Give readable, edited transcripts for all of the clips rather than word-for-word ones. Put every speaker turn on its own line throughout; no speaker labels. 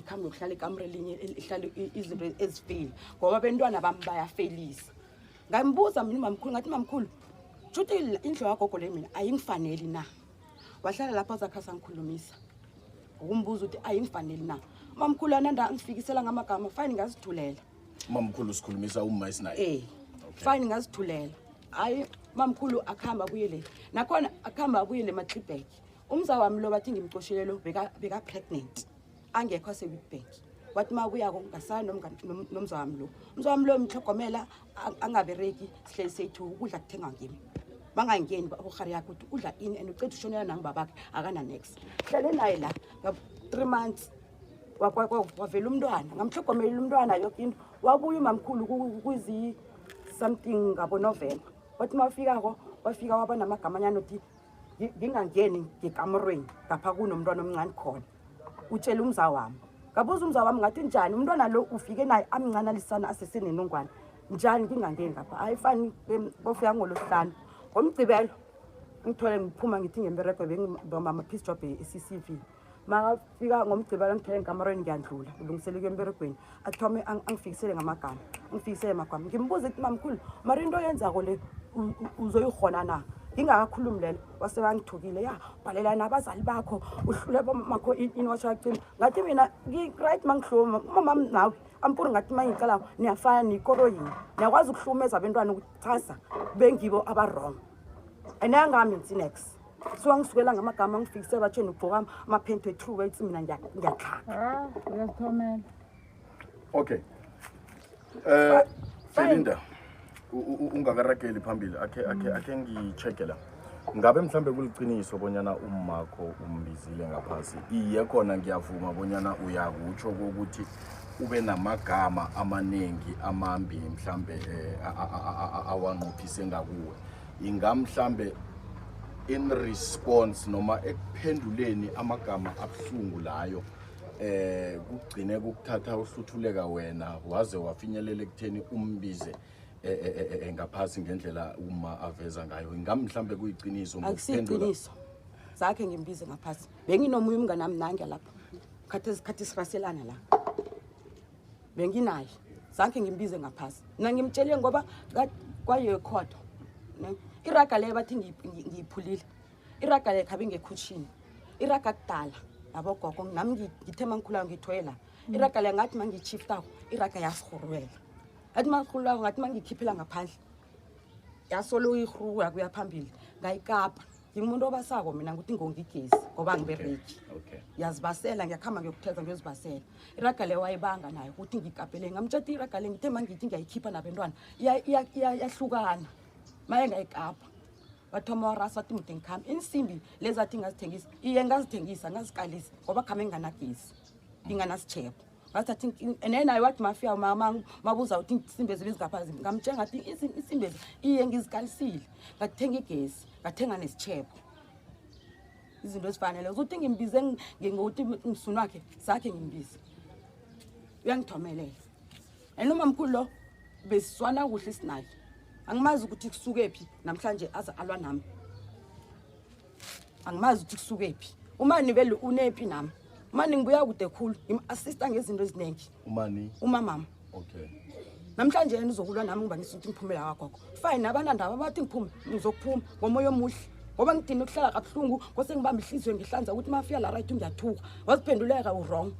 ngikhambe ngokuhlala ekamre linye ihlala izinto ezifeyili ngoba bentwana bami bayafelisa ngambuza mina mamkhulu ngathi mamkhulu juthi indlu yagogo le mina ayingifaneli na wahlala lapha zakha sangikhulumisa ukumbuza ukuthi ayingifaneli na mamkhulu ananda ngifikisela ngamagama fine ngazithulela
mamkhulu sikhulumisa uma isinaye
fine ngazithulela hayi mamkhulu akhamba abuyele nakhona akhamba abuyele maClipback umza wami lo bathi ngimcoshele lo beka pregnant angekho seWitbank wathi mabuyako ngasana nomza wami lo umza wami lo umhlogomela angabereki sihleli sethu ukudla kuthenga ngimi bangangeni bahari yakho ukuthi udla ini and ucethe ushonela nangibabakhe akana next hlele naye la 3 months wavela umntwana ngamhlogomela umntwana yonke into wabuya mamkhulu kuzi something ngabo November wathi wafika waba namagamanyana uthi ngingangeni ngekamrweni lapha kunomntwana omncane khona utshela umza wami ngabuza umza wami ngathi njani umntwana lo ufike naye amncane alisana asesenenongwane njani ngingangeni lapha ayifani bofika ngolosihlanu ngomgcibelo ngithole ngiphuma ngithi ngembereko bengibamba peace job eCCV makafika ngomgcibelo ngithele ngekamrweni ngiyandlula ulungisele kwemberegweni athome angifikisele ngamagama ngimbuza ukuthi mamkhulu mari into yenzako le uzoyikhona na ngingakakhulumi lelo wasebangithukile ya bhalela nabazali bakho uhlule bamakho inwasha yacina ngathi mina right mangihloma umama nawe ampuri ngathi mangicala niyafana nikoroyini niyakwazi ukuhlumeza abantwana ukuthasa bengibo abarong enangami ntinex so ngisukela ngamagama ngifikise batsheni ugcoka amaphento true weights mina ngiyakhaka
uyathomela
okay Felinda ungakarageli phambili akhe ngicheck la ngabe mhlambe kuliqiniso bonyana ummakho umbizile ngaphasi iye khona ngiyavuma bonyana uyakutsho ukuthi ube namagama amanengi amambi mhlambe awanqophise ngakuwe ingamhlambe in response noma ekuphenduleni amagama abhlungu layo kugcine kukuthatha uhluthuleka wena waze wafinyelela ekutheni umbize ngaphasi ngendlela uma aveza ngayo ingamhlambe kuyiqiniso
ngokuphendula zakhe ngimbize ngaphasi benginomuye umngane nami nange lapha khathi siraselana la benginaye zakhe ngimbize ngaphasi mina ngimtshele ngoba kwaye khotho iraga le bathi ngiyiphulile iraga le khabe ngekhushini iraga kudala abogogo nami ngithema ngikhula ngithoyela iraga le ngathi mangichifta iraga yasihurwela athi makhulu ngathi mangikhiphela ngaphandle yasolo ihruwa kuya phambili ngayikapa ngimuntu obasako mina ukuthi ngongigezi ngoba ngibereki yazibasela ngiyakhamba ngiyokuthetha ngiyozibasela iraga le wayibanga nayo ukuthi ngikapele ngamtshela iraga le ngithe mangithi ngiyayikhipha nabantwana yahlukana maye ngayikapa bathoma warasa wathi mude ngikhambe insimbi lezi athi ngazithengisa iye ngazithengisa ngazikalisa ngoba khame nginganagezi nginganasitshebo ngathi naye wathi mafia mabuza uthi insimbi ezibizigaphazi ngamtshela ngathi insimbi iye ngizikalisile ngathenga igezi ngathenga nesitshebo izinto ezifanele uthi ngimbize ngokuthi umsunu wakhe sakhe ngimbize uyangithomelela noma mkhulu lo besiswana kuhle sinaye angimazi ukuthi kusuke phi namhlanje alwa nami angimazi ukuthi kusuke phi umani vele unepi nami mani ngibuya kude khulu ngim-assista ngezinto eziningi umamama
okay
namhlanje yena uzokulwa nami ngiba ngisuthi ngiphumela kwagogo fine abanandaba bathi ngiphume ngizokuphuma ngomoya omuhle ngoba ngidina ukuhlala kabuhlungu kose ngibamba ihliziyo ngihlanza ukuthi mafika la right ngiyathuka waziphenduleka urong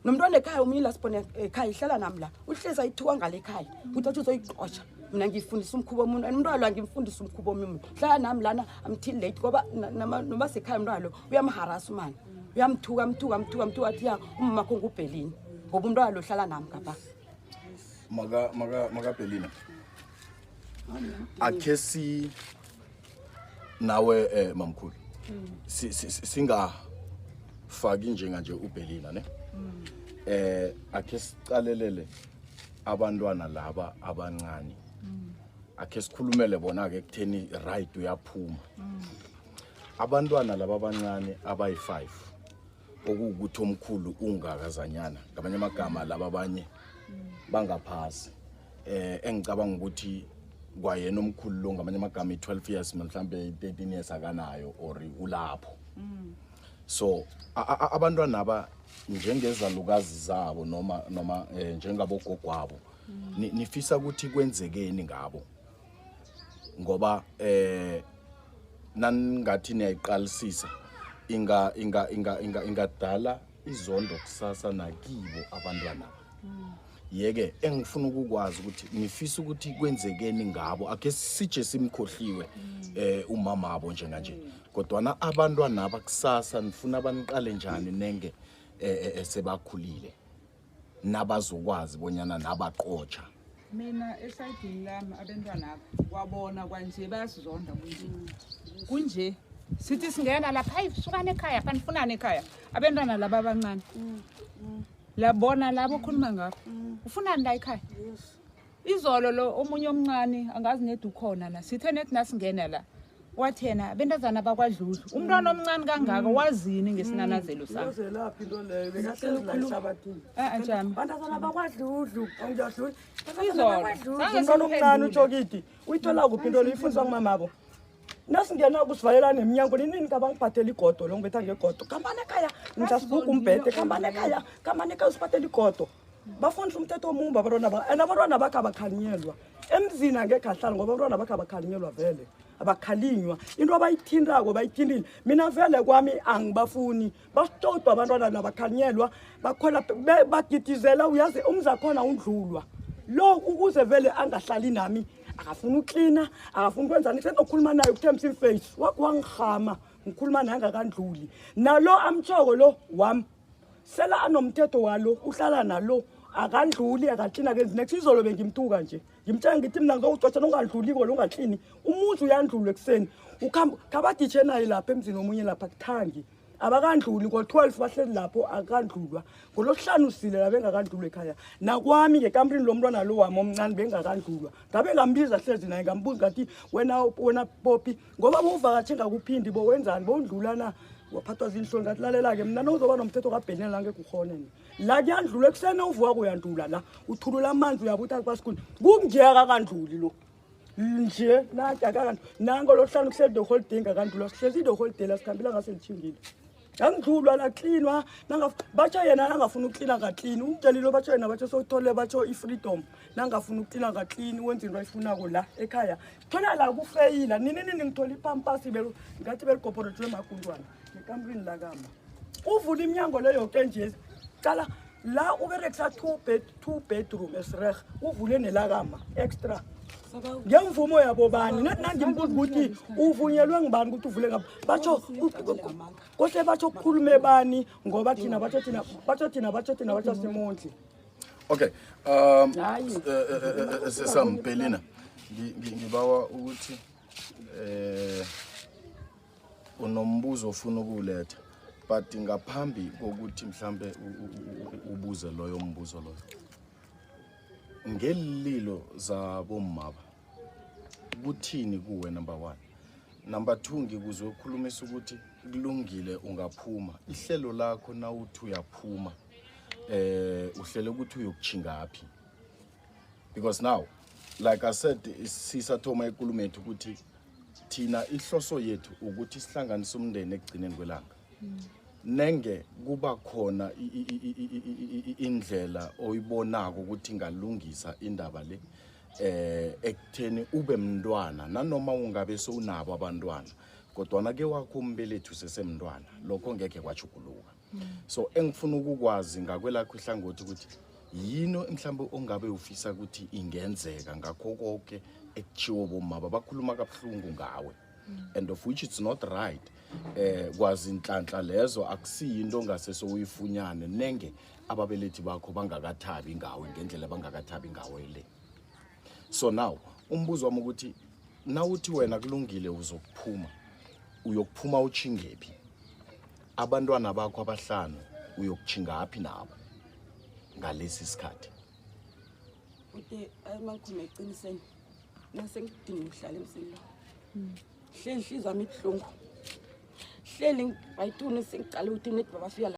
nomntwana ekhaya umyila sibone ekhaya ihlala nami la uhleza ithuka ngale ekhaya ukuthi athi uzoyiqosha mina ngifundisa umkhubo omuntu umntwana lo ngimfundisa umkhubo omuntu hlala nami lana until late ngoba noma sekhaya umntwana lo uyamharasa umani uyamthuka athi ya umama kho ngubhelini ngoba umntwana lo hlala nami ngapha
maka Belina akesi nawe mamkhulu singa faki nje uBelina ne akhe sicalelele abantwana laba abancane akhe sikhulumele bona ke kutheni right uyaphuma abantwana laba abancane abayi5 okuwukuthi omkhulu ungakazanyana ngamanye amagama laba abanye bangaphasi engicabanga ukuthi kwayena omkhulu lo ngamanye amagama 12 years mhlambe 13 years akanayo or ulapho So abantwana aba njengezalukazi zabo noma njengabogogwabo nifisa ukuthi kwenzekeni ngabo ngoba nangathi niyayiqalisisa ingadala izondo kusasa nakibo abantwana yeke engifuna ukukwazi ukuthi nifisa ukuthi kwenzekeni ngabo ake sije simkhohliwe umama abo njenganje kodwa abantwana abakusasa nifuna abaniqale njani nenge sebakhulile nabazokwazi bonyana nabaqotsha
mina esayidini lami abantwana kwabona kwanje bayasizonda kunje sithi singena lapha hayi sukane ekhaya kanifunana ekhaya abantwana laba abancane labona labo okhuluma ngakho ufunani la ekhaya izolo lo omunye omncane angazi nedi ukhona la sithe nethi nasingena la wathena bentazana bakwadlula umntwana omncane kangaka wazini ngesinanazelo sami
uzelaphi into leyo bekahlezi la ehlabathini
njani
bantazana bakwadludlu angiyadluli
izolo
omncane utshokidi uyithola kuphi into leyo ifundiswa ngumamabo nasingena kusivalela neminyango nini kabangiphathela igodo lo ngibetha ngegodo kambane ekhaya ngizasibuka umbhede kambane ekhaya usiphathela igodo bafundisa umthetho omumba abantwana bakhe abakhalinyelwa emzini angekhe ahlala ngoba abantwana bakhe abakhalinyelwa vele abakhalinywa into abayithintako bayithintile mina vele kwami angibafuni basitodwa abantwana nabakhalinyelwa bakhwela bagidizela uyazi umzakhona undlulwa lo ukuze vele angahlali nami akafuna uklina akafuna ukwenzani senokhuluma naye ukuthemba imface wangihama ngikhuluma naye angakandluli nalo amtshoko lo wami sela anomthetho walo uhlala nalo akandluli akaklina kenzi next izolo bengimtuka nje ngimtshela ngithi mina ngizowucotsha nongadluliko lo ungaklini umuzi uyandlula ekseni ukhamba kabaditshe naye lapha emzini omunye lapha kuthangi abakandluli ngo12 bahleli lapho akandlulwa ngolosihlanu usile la bengakandlulwa ekhaya nakwami ngekampini lomntwana lo wami omncane bengakandlulwa ngabe ngambiza hlezi naye ngambuza ngathi wena Poppy ngoba buvakatshe ngakuphindi bo wenzani bondlulana waphathwa zinhloni ngathi lalela ke mina nozoba nomthetho kaBhenela la ngekukhonene la kuyandlula eksene uvuka kuyandlula la uthulula amanzi uyabuthi kwasikuni kungiyaka kandluli lo nje nathi nango losihlanu kuhleli the whole day ngakandlulwa sihlezi the whole day la sikhambela ngaselithingile angidlulwa la cleanwa batsho yena angafuna uklina ngaklini umtshelilo batsho yena batsho sothole batsho ifreedom nangafuna uklina ngaklini wenza into ayifunako la ekhaya khona la kufeyila nini ngithola ipampasi belo ngathi beligophoretshwe emaguntwana nekampini la kama uvula iminyango leyo yonke nje cala la uberekisa two bedroom esreg uvule nelakama extra ngemvumo yabo bani nangimbuza ukuthi uvunyelwe ngibani ukuthi uvule ngapha batsho kohle batsho ukukhulume bani ngoba thina batsho simondli
okay sesampelina ngibawa ukuthi unombuzo ofuna ukuletha but ngaphambi kokuthi mhlambe ubuze loyo mbuzo loyo ngelilo zabomama kuthini kuwe number 1 number 2 ngikuzwe ukukhulumisa ukuthi kulungile ungaphuma ihlelo lakho na uthi uyaphuma uhlele ukuthi uyokuchingapi because now like I said sisathoma ekulumethu ukuthi thina ihloso yethu ukuthi sihlanganise umndeni ekugcineni kwelanga nenge kuba khona indlela oyibonako ukuthi ingalungisa indaba le ekutheni ube mntwana nanoma ungabe sowunabo abantwana kodwa na ke wakho umbelethu sesemntwana lokho ngeke kwachukuluka so engifuna ukukwazi ngakwelakho ihlangothi ukuthi yino mhlambe ongabe ufisa ukuthi ingenzeka ngakho konke ekuchiwo bomama bakhuluma kabuhlungu ngawe and of which it's not right kwazi inhlanhla lezo akusiyinto ngase soyifunyane nenge ababelethi bakho bangakathabi ngawe ngendlela bangakathabi ngawe le so now umbuzo wami ukuthi nawuthi wena kulungile uyokuphuma uchingephi abantwana bakho abahlanu uyokuchingapi nabo ngalesi sikhathi
uthi ayimakhulu eqiniseni nasengidinga ukuhlala emsini hleli inhliziyo yami ibuhlungu hleli bayithuni sengicala ukuthi nethi babafika